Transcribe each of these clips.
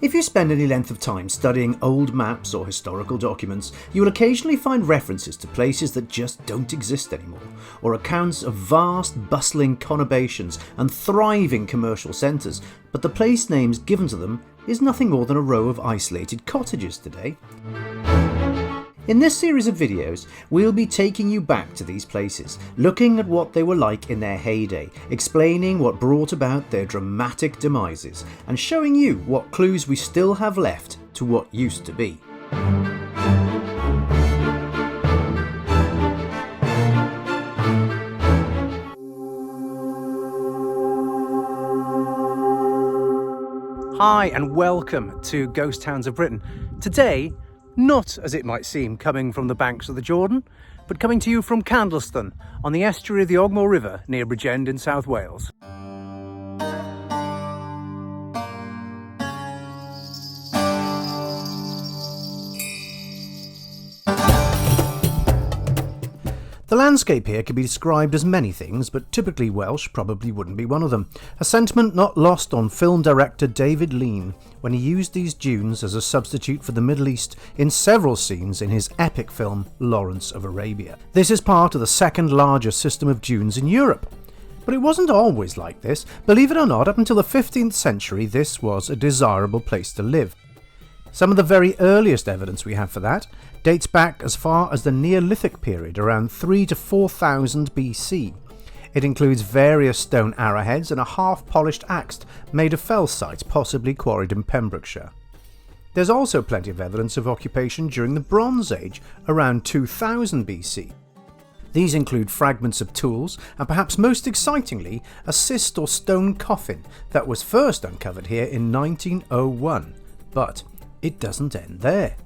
If you spend any length of time studying old maps or historical documents, you will occasionally find references to places that just don't exist anymore, or accounts of vast, bustling conurbations and thriving commercial centres, but the place names given to them is nothing more than a row of isolated cottages today. In this series of videos, we'll be taking you back to these places, looking at what they were like in their heyday, explaining what brought about their dramatic demises, and showing you what clues we still have left to what used to be. Hi and welcome to Ghost Towns of Britain. Today, not, as it might seem, coming from the banks of the Jordan, but coming to you from Candleston, on the estuary of the Ogmore River near Bridgend in South Wales. The landscape here can be described as many things, but typically Welsh probably wouldn't be one of them. A sentiment not lost on film director David Lean when he used these dunes as a substitute for the Middle East in several scenes in his epic film Lawrence of Arabia. This is part of the second largest system of dunes in Europe. But it wasn't always like this. Believe it or not, up until the 15th century this was a desirable place to live. Some of the very earliest evidence we have for that dates back as far as the Neolithic period, around 3 to 4000 BC. It includes various stone arrowheads and a half-polished axe made of felsite, possibly quarried in Pembrokeshire. There's also plenty of evidence of occupation during the Bronze Age, around 2000 BC. These include fragments of tools and, perhaps most excitingly, a cist or stone coffin that was first uncovered here in 1901. But it doesn't end there.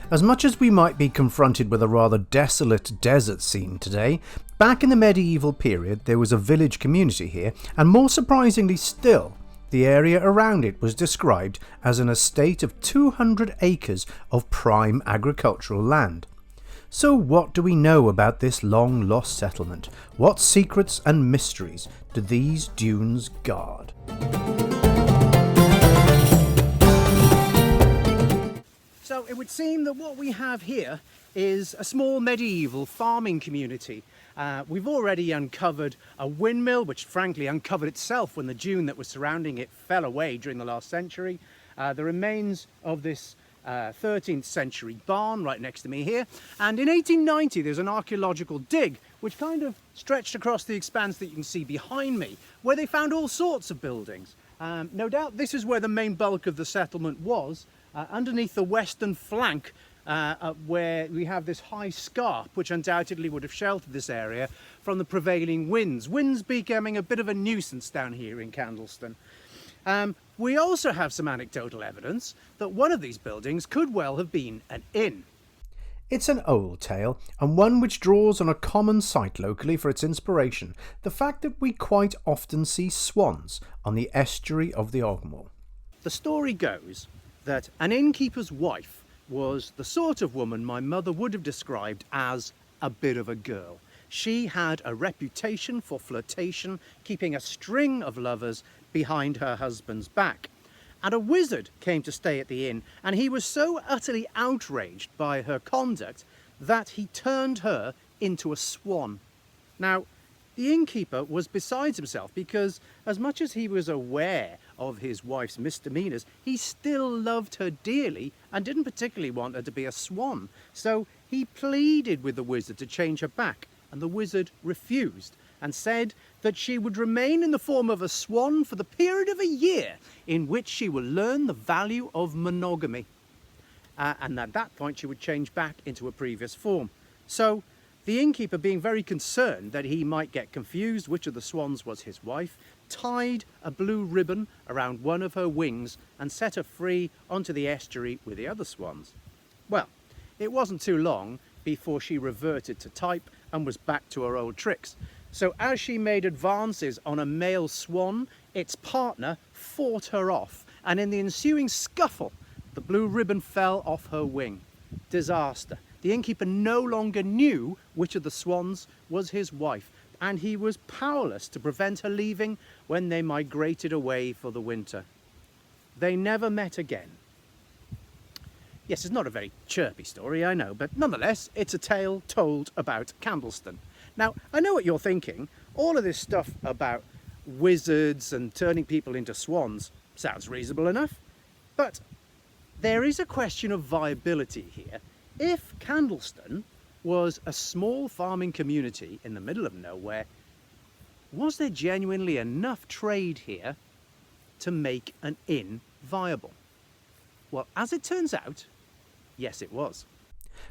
As much as we might be confronted with a rather desolate desert scene today, back in the medieval period there was a village community here, and more surprisingly still, the area around it was described as an estate of 200 acres of prime agricultural land. So what do we know about this long-lost settlement? What secrets and mysteries do these dunes guard? So it would seem that what we have here is a small medieval farming community. We've already uncovered a windmill, which frankly uncovered itself when the dune that was surrounding it fell away during the last century. The remains of this 13th century barn right next to me here. And in 1890 there's an archaeological dig which kind of stretched across the expanse that you can see behind me, where they found all sorts of buildings. No doubt this is where the main bulk of the settlement was. Underneath the western flank, where we have this high scarp, which undoubtedly would have sheltered this area from the prevailing winds. Winds becoming a bit of a nuisance down here in Candleston. We also have some anecdotal evidence that one of these buildings could well have been an inn. It's an old tale, and one which draws on a common site locally for its inspiration, the fact that we quite often see swans on the estuary of the Ogmore. The story goes that an innkeeper's wife was the sort of woman my mother would have described as a bit of a girl. She had a reputation for flirtation, keeping a string of lovers behind her husband's back. And a wizard came to stay at the inn, and he was so utterly outraged by her conduct that he turned her into a swan. Now, the innkeeper was besides himself because, as much as he was aware of his wife's misdemeanours, he still loved her dearly and didn't particularly want her to be a swan. So he pleaded with the wizard to change her back, and the wizard refused and said that she would remain in the form of a swan for the period of a year in which she will learn the value of monogamy. And at that point she would change back into her previous form. So the innkeeper, being very concerned that he might get confused which of the swans was his wife, tied a blue ribbon around one of her wings and set her free onto the estuary with the other swans. Well, it wasn't too long before she reverted to type and was back to her old tricks. So as she made advances on a male swan, its partner fought her off, and in the ensuing scuffle, the blue ribbon fell off her wing. Disaster. The innkeeper no longer knew which of the swans was his wife, and he was powerless to prevent her leaving when they migrated away for the winter. They never met again, Yes, it's not a very chirpy story, I know, but nonetheless, it's a tale told about Candleston. Now, I know what you're thinking. All of this stuff about wizards and turning people into swans sounds reasonable enough, but there is a question of viability here. If Candleston was a small farming community in the middle of nowhere, was there genuinely enough trade here to make an inn viable? Well, as it turns out, yes, it was.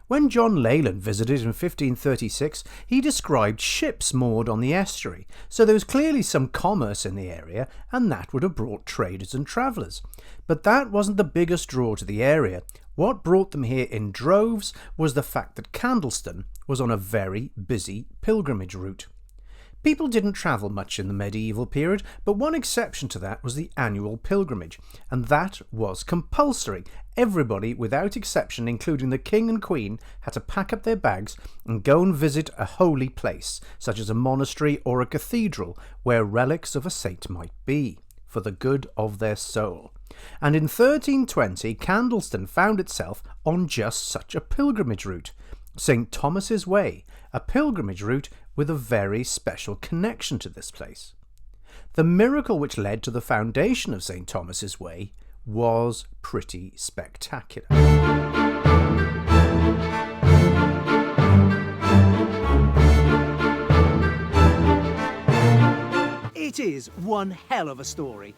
When John Leyland visited in 1536, he described ships moored on the estuary, so there was clearly some commerce in the area, and that would have brought traders and travellers. But that wasn't the biggest draw to the area. What brought them here in droves was the fact that Candleston was on a very busy pilgrimage route. People didn't travel much in the medieval period, but one exception to that was the annual pilgrimage, and that was compulsory. Everybody, without exception, including the king and queen, had to pack up their bags and go and visit a holy place, such as a monastery or a cathedral, where relics of a saint might be, for the good of their soul. And in 1320, Candleston found itself on just such a pilgrimage route, St. Thomas's Way, a pilgrimage route with a very special connection to this place. The miracle which led to the foundation of St. Thomas's Way was pretty spectacular. It is one hell of a story.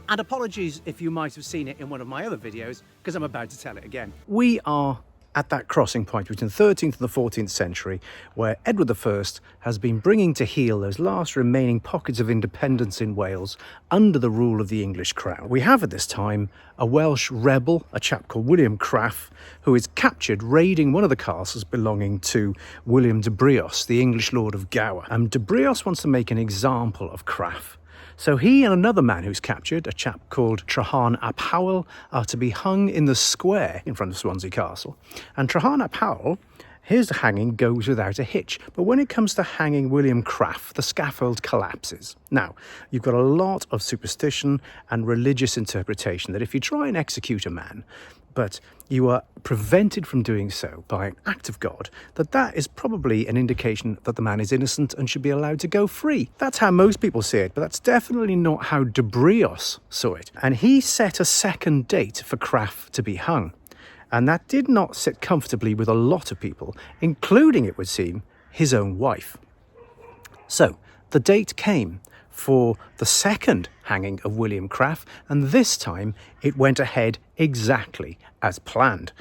And apologies if you might have seen it in one of my other videos, because I'm about to tell it again. We are at that crossing point between the 13th and the 14th century, where Edward I has been bringing to heel those last remaining pockets of independence in Wales under the rule of the English crown. We have at this time a Welsh rebel, a chap called William Cragh, who is captured raiding one of the castles belonging to William de Brios, the English lord of Gower. And de Brios wants to make an example of Cragh. So he and another man who's captured, a chap called Treharn ap Howell, are to be hung in the square in front of Swansea Castle. And Treharn ap Howell, his hanging goes without a hitch. But when it comes to hanging William Cragh, the scaffold collapses. Now, you've got a lot of superstition and religious interpretation that if you try and execute a man, but you are prevented from doing so by an act of God, that is probably an indication that the man is innocent and should be allowed to go free. That's how most people see it, but that's definitely not how de Brios saw it. And he set a second date for Cragh to be hung. And that did not sit comfortably with a lot of people, including, it would seem, his own wife. So, the date came for the second hanging of William Cragh, and this time it went ahead exactly as planned.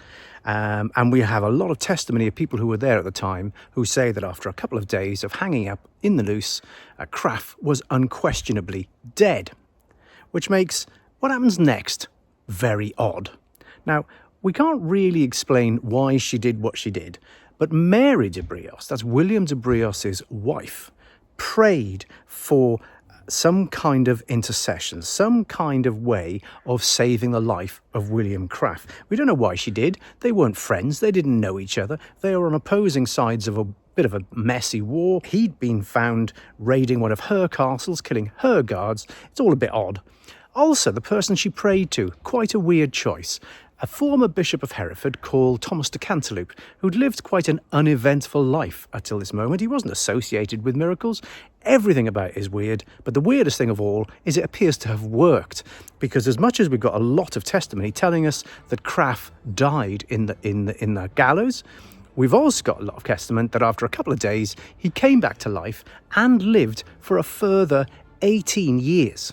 And we have a lot of testimony of people who were there at the time who say that after a couple of days of hanging up in the loose, Cragh was unquestionably dead, which makes what happens next very odd. Now, we can't really explain why she did what she did, but Mary de Brios, that's William de Brios's wife, prayed for some kind of intercession, some kind of way of saving the life of William Cragh. We don't know why she did. They weren't friends. They didn't know each other. They were on opposing sides of a bit of a messy war. He'd been found raiding one of her castles, killing her guards. It's all a bit odd. Also, the person she prayed to, quite a weird choice. A former bishop of Hereford called Thomas de Cantaloupe, who'd lived quite an uneventful life until this moment. He wasn't associated with miracles. Everything about it is weird, but the weirdest thing of all is it appears to have worked, because as much as we've got a lot of testimony telling us that Cragh died in the gallows, we've also got a lot of testament that after a couple of days he came back to life and lived for a further 18 years.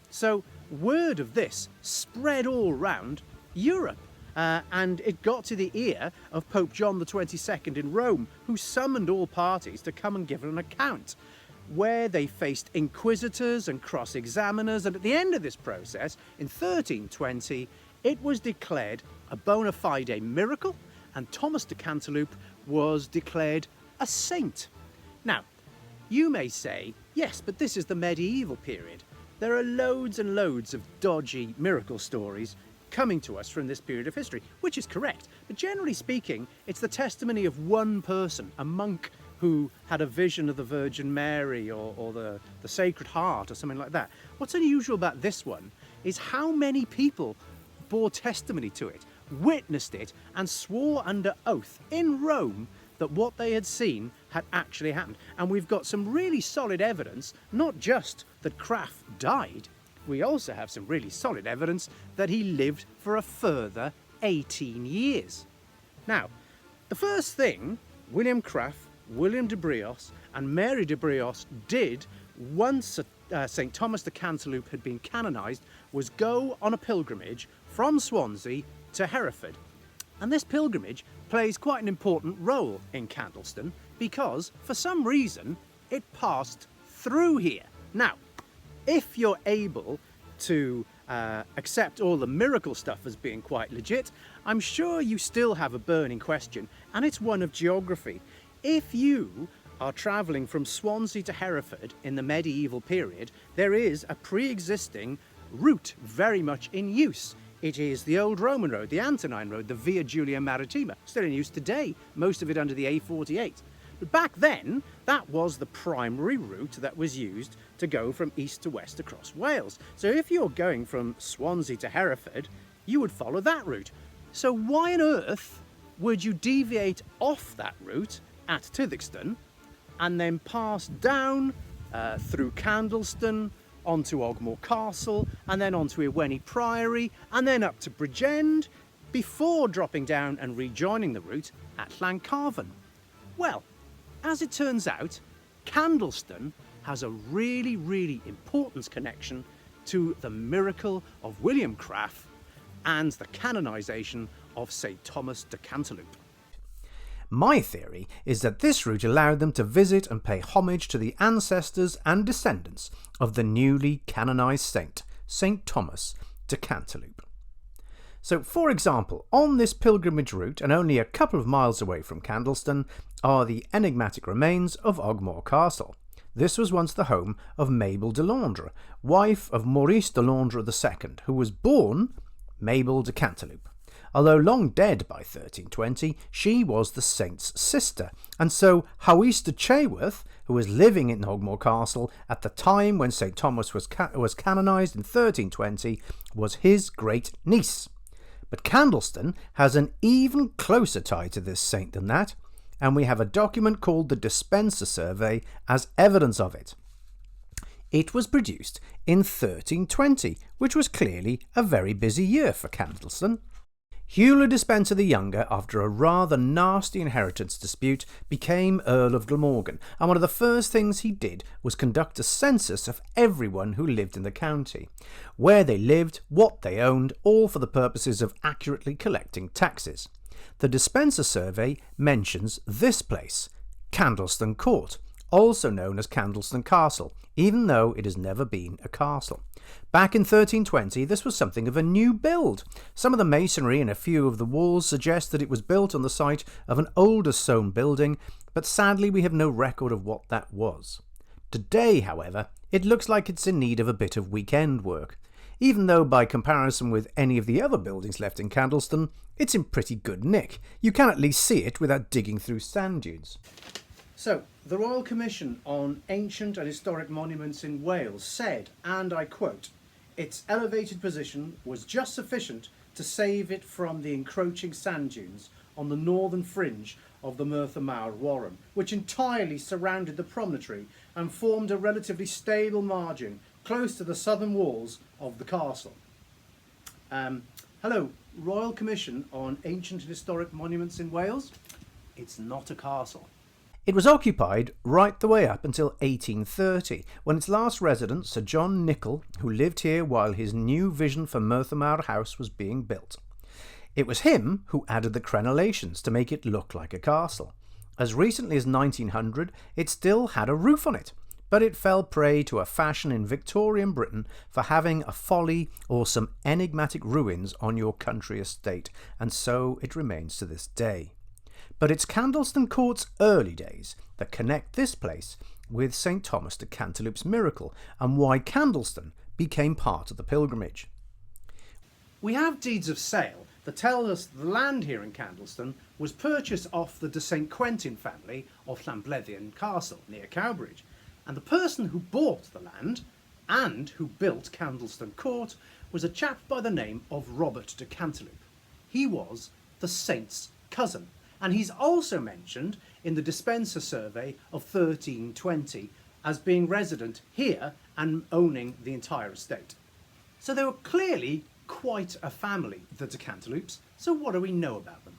So word of this spread all round Europe, and it got to the ear of Pope John the 22nd in Rome, who summoned all parties to come and give an account, where they faced inquisitors and cross-examiners, and at the end of this process, in 1320, it was declared a bona fide miracle, and Thomas de Cantaloupe was declared a saint. Now, you may say, yes, but this is the medieval period. There are loads and loads of dodgy miracle stories coming to us from this period of history, which is correct. But generally speaking, it's the testimony of one person, a monk who had a vision of the Virgin Mary or the Sacred Heart or something like that. What's unusual about this one is how many people bore testimony to it, witnessed it, and swore under oath in Rome that what they had seen had actually happened. And we've got some really solid evidence, not just that Cragh died, we also have some really solid evidence that he lived for a further 18 years. Now, the first thing William Cragh, William de Brios and Mary de Brios did once St. Thomas de Cantaloupe had been canonised was go on a pilgrimage from Swansea to Hereford. And this pilgrimage plays quite an important role in Candleston because, for some reason, it passed through here. Now, if you're able to accept all the miracle stuff as being quite legit, I'm sure you still have a burning question, and it's one of geography. If you are travelling from Swansea to Hereford in the medieval period, there is a pre-existing route very much in use. It is the old Roman road, the Antonine road, the Via Julia Maritima, still in use today, most of it under the A48. But back then, that was the primary route that was used to go from east to west across Wales. So if you're going from Swansea to Hereford, you would follow that route. So why on earth would you deviate off that route at Tithixton and then pass down through Candleston, onto Ogmore Castle, and then onto Iwenny Priory, and then up to Bridgend, before dropping down and rejoining the route at Llancarvan? Well, as it turns out, Candleston has a really, really important connection to the miracle of William Cragh and the canonisation of St. Thomas de Cantaloupe. My theory is that this route allowed them to visit and pay homage to the ancestors and descendants of the newly canonised saint, St. Thomas de Cantaloupe. So, for example, on this pilgrimage route, and only a couple of miles away from Candleston, are the enigmatic remains of Ogmore Castle. This was once the home of Mabel de Londres, wife of Maurice de Londres II, who was born Mabel de Cantaloupe. Although long dead by 1320, she was the saint's sister, and so Hawys de Chaworth, who was living in Ogmore Castle at the time when St. Thomas was canonised in 1320, was his great niece. But Candleston has an even closer tie to this saint than that, and we have a document called the Dispenser Survey as evidence of it. It was produced in 1320, which was clearly a very busy year for Candleston. Hugh le Despencer the Younger, after a rather nasty inheritance dispute, became Earl of Glamorgan, and one of the first things he did was conduct a census of everyone who lived in the county, where they lived, what they owned, all for the purposes of accurately collecting taxes. The Dispenser Survey mentions this place, Candleston Court, also known as Candleston Castle, even though it has never been a castle. Back in 1320, this was something of a new build. Some of the masonry and a few of the walls suggest that it was built on the site of an older stone building, but sadly we have no record of what that was. Today, however, it looks like it's in need of a bit of weekend work, even though by comparison with any of the other buildings left in Candleston, it's in pretty good nick. You can at least see it without digging through sand dunes. So, the Royal Commission on Ancient and Historic Monuments in Wales said, and I quote, "Its elevated position was just sufficient to save it from the encroaching sand dunes on the northern fringe of the Merthyr Mawr Warren, which entirely surrounded the promontory and formed a relatively stable margin close to the southern walls of the castle." Hello, Royal Commission on Ancient and Historic Monuments in Wales. It's not a castle. It was occupied right the way up until 1830, when its last resident, Sir John Nicol, who lived here while his new vision for Merthyr Mawr House was being built. It was him who added the crenellations to make it look like a castle. As recently as 1900, it still had a roof on it, but it fell prey to a fashion in Victorian Britain for having a folly or some enigmatic ruins on your country estate, and so it remains to this day. But it's Candleston Court's early days that connect this place with St. Thomas de Cantaloupe's miracle and why Candleston became part of the pilgrimage. We have deeds of sale that tell us the land here in Candleston was purchased off the de St Quentin family of Llanblethian Castle near Cowbridge. And the person who bought the land and who built Candleston Court was a chap by the name of Robert de Cantaloupe. He was the saint's cousin, and he's also mentioned in the Dispenser survey of 1320 as being resident here and owning the entire estate. So they were clearly quite a family, the de Cantaloupes. So what do we know about them?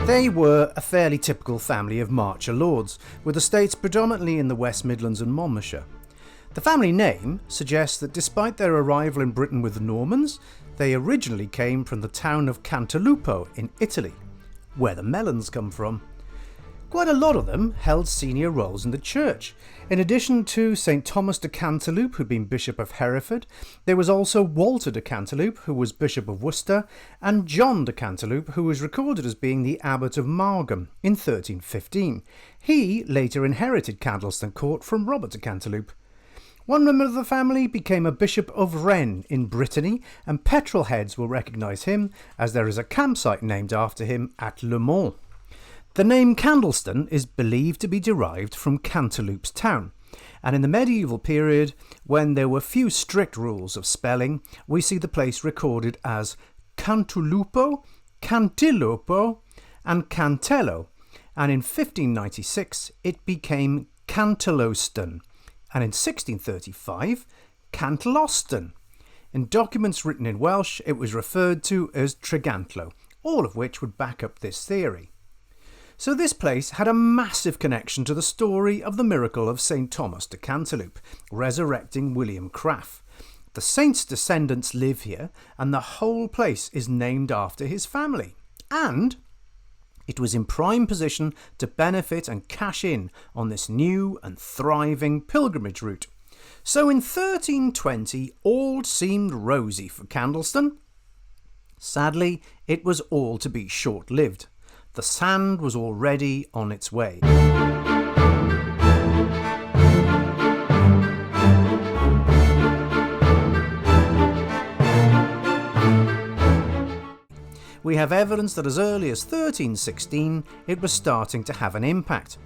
They were a fairly typical family of Marcher lords, with estates predominantly in the West Midlands and Monmouthshire. The family name suggests that despite their arrival in Britain with the Normans, they originally came from the town of Cantaloupe in Italy, where the melons come from. Quite a lot of them held senior roles in the church. In addition to St Thomas de Cantaloupe, who'd been Bishop of Hereford, there was also Walter de Cantaloupe, who was Bishop of Worcester, and John de Cantaloupe, who was recorded as being the Abbot of Margam in 1315. He later inherited Candleston Court from Robert de Cantaloupe. One member of the family became a Bishop of Rennes in Brittany, and petrol heads will recognise him as there is a campsite named after him at Le Mans. The name Candleston is believed to be derived from Cantaloupe's town, and in the medieval period, when there were few strict rules of spelling, we see the place recorded as Cantalupo, Cantilupo and Cantello, and in 1596 it became Cantaloston, and in 1635 Cantloston. In documents written in Welsh it was referred to as Tregantlo, all of which would back up this theory. So this place had a massive connection to the story of the miracle of St Thomas de Cantaloupe, resurrecting William Cragh. The saint's descendants live here, and the whole place is named after his family. And it was in prime position to benefit and cash in on this new and thriving pilgrimage route. So in 1320, all seemed rosy for Candleston. Sadly, it was all to be short-lived. The sand was already on its way. We have evidence that as early as 1316 it was starting to have an impact.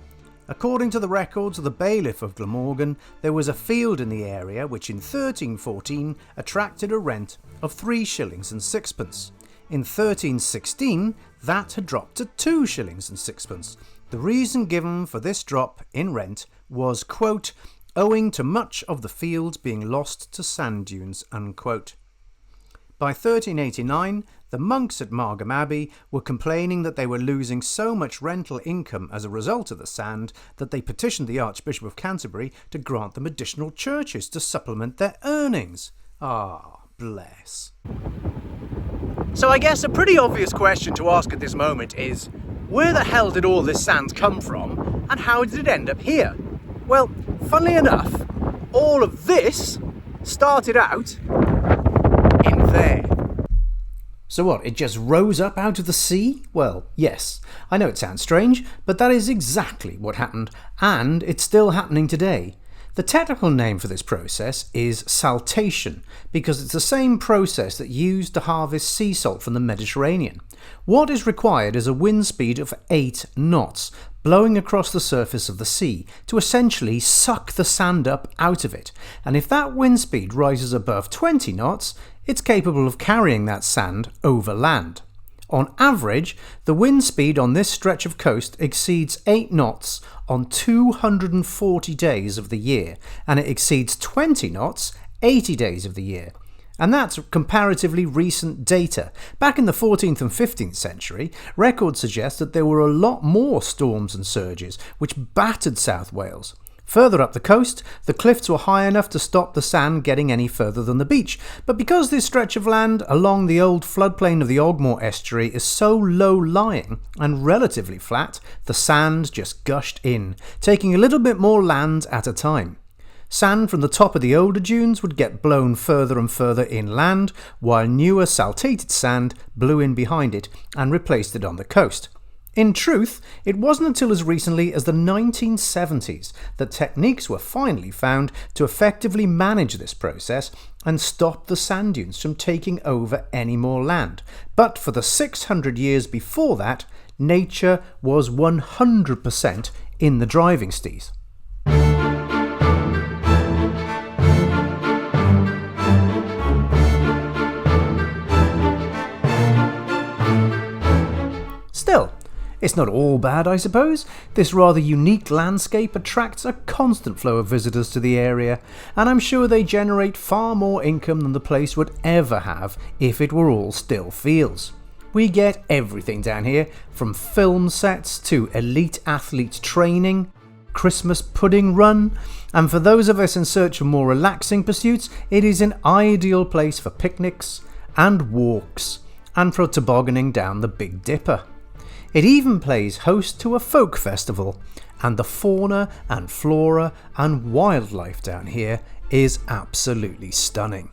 According to the records of the bailiff of Glamorgan, there was a field in the area which in 1314 attracted a rent of 3 shillings and sixpence. In 1316, that had dropped to 2 shillings and sixpence. The reason given for this drop in rent was, quote, owing to much of the field being lost to sand dunes, unquote. By 1389, the monks at Margam Abbey were complaining that they were losing so much rental income as a result of the sand that they petitioned the Archbishop of Canterbury to grant them additional churches to supplement their earnings. Ah, bless. So I guess a pretty obvious question to ask at this moment is, where the hell did all this sand come from, and how did it end up here? Well, funnily enough, all of this started out in there. So what, it just rose up out of the sea? Well, yes. I know it sounds strange, but that is exactly what happened, and it's still happening today. The technical name for this process is saltation, because it's the same process that used to harvest sea salt from the Mediterranean. What is required is a wind speed of 8 knots, blowing across the surface of the sea, to essentially suck the sand up out of it. And if that wind speed rises above 20 knots, it's capable of carrying that sand over land. On average, the wind speed on this stretch of coast exceeds 8 knots on 240 days of the year, and it exceeds 20 knots 80 days of the year. And that's comparatively recent data. Back in the 14th and 15th century, records suggest that there were a lot more storms and surges, which battered South Wales. Further up the coast, the cliffs were high enough to stop the sand getting any further than the beach, but because this stretch of land along the old floodplain of the Ogmore estuary is so low-lying and relatively flat, the sand just gushed in, taking a little bit more land at a time. Sand from the top of the older dunes would get blown further and further inland, while newer saltated sand blew in behind it and replaced it on the coast. In truth, it wasn't until as recently as the 1970s that techniques were finally found to effectively manage this process and stop the sand dunes from taking over any more land. But for the 600 years before that, nature was 100% in the driving seat. Still, it's not all bad, I suppose. This rather unique landscape attracts a constant flow of visitors to the area, and I'm sure they generate far more income than the place would ever have if it were all still fields. We get everything down here, from film sets to elite athlete training, Christmas pudding run, and for those of us in search of more relaxing pursuits, it is an ideal place for picnics and walks, and for tobogganing down the Big Dipper. It even plays host to a folk festival, and the fauna and flora and wildlife down here is absolutely stunning.